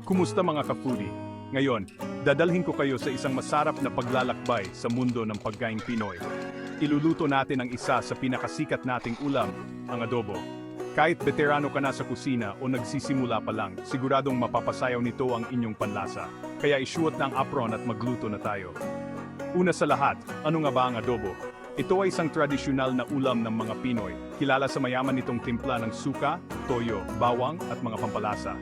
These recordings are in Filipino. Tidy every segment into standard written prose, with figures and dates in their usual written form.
Kumusta mga ka-foodie? Ngayon, dadalhin ko kayo sa isang masarap na paglalakbay sa mundo ng pagkaing Pinoy. Iluluto natin ang isa sa pinakasikat nating ulam, ang adobo. Kahit veterano ka na sa kusina o nagsisimula pa lang, siguradong mapapasayaw nito ang inyong panlasa. Kaya isuot na ang apron at magluto na tayo. Una sa lahat, ano nga ba ang adobo? Ito ay isang tradisyonal na ulam ng mga Pinoy, kilala sa mayaman nitong timpla ng suka, toyo, bawang at mga pampalasa.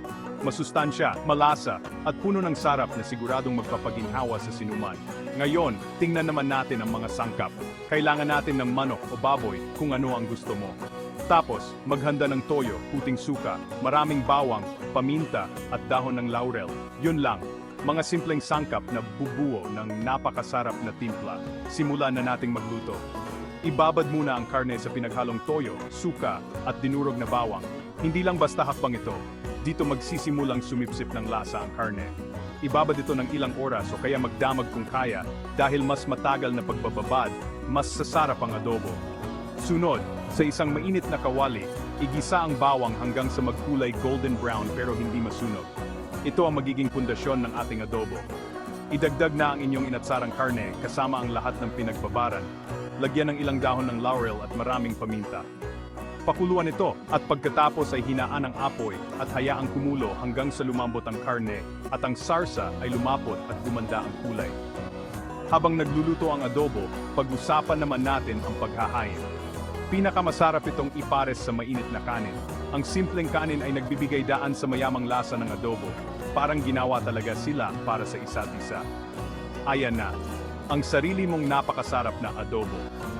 Masustansya, malasa, at puno ng sarap na siguradong magpapaginhawa sa sinuman. Ngayon, tingnan naman natin ang mga sangkap. Kailangan natin ng manok o baboy kung ano ang gusto mo. Tapos, maghanda ng toyo, puting suka, maraming bawang, paminta, at dahon ng laurel. Yun lang. Mga simpleng sangkap na bubuo ng napakasarap na timpla. Simulan na nating magluto. Ibabad muna ang karne sa pinaghalong toyo, suka, at dinurog na bawang. Hindi lang basta hakbang ito. Dito magsisimulang sumipsip ng lasa ang karne. Ibabad ito ng ilang oras o kaya magdamag kung kaya dahil mas matagal na pagbababad, mas sasarap ang adobo. Sunod, sa isang mainit na kawali, igisa ang bawang hanggang sa magkulay golden brown pero hindi masunog. Ito ang magiging pundasyon ng ating adobo. Idagdag na ang inyong inatsarang karne kasama ang lahat ng pinagbabaran. Lagyan ng ilang dahon ng laurel at maraming paminta. Pakuluan ito at pagkatapos ay hinaan ang apoy at hayaang kumulo hanggang sa lumambot ang karne at ang sarsa ay lumapot at gumanda ang kulay. Habang nagluluto ang adobo, pag-usapan naman natin ang paghahain. Pinakamasarap itong ipares sa mainit na kanin. Ang simpleng kanin ay nagbibigay daan sa mayamang lasa ng adobo. Parang ginawa talaga sila para sa isa't isa. Ayan na, ang sarili mong napakasarap na adobo.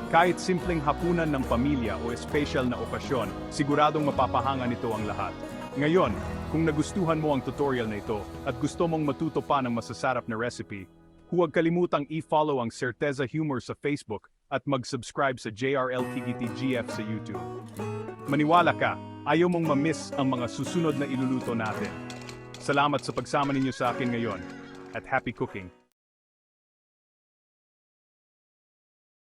Kahit simpleng hapunan ng pamilya o espesyal na okasyon, siguradong mapapahangan nito ang lahat. Ngayon, kung nagustuhan mo ang tutorial na ito at gusto mong matuto pa ng masasarap na recipe, huwag kalimutang i-follow ang Certeza Humor sa Facebook at mag-subscribe sa JRL TGTGF sa YouTube. Maniwala ka, ayaw mong ma-miss ang mga susunod na iluluto natin. Salamat sa pagsama ninyo sa akin ngayon, at happy cooking!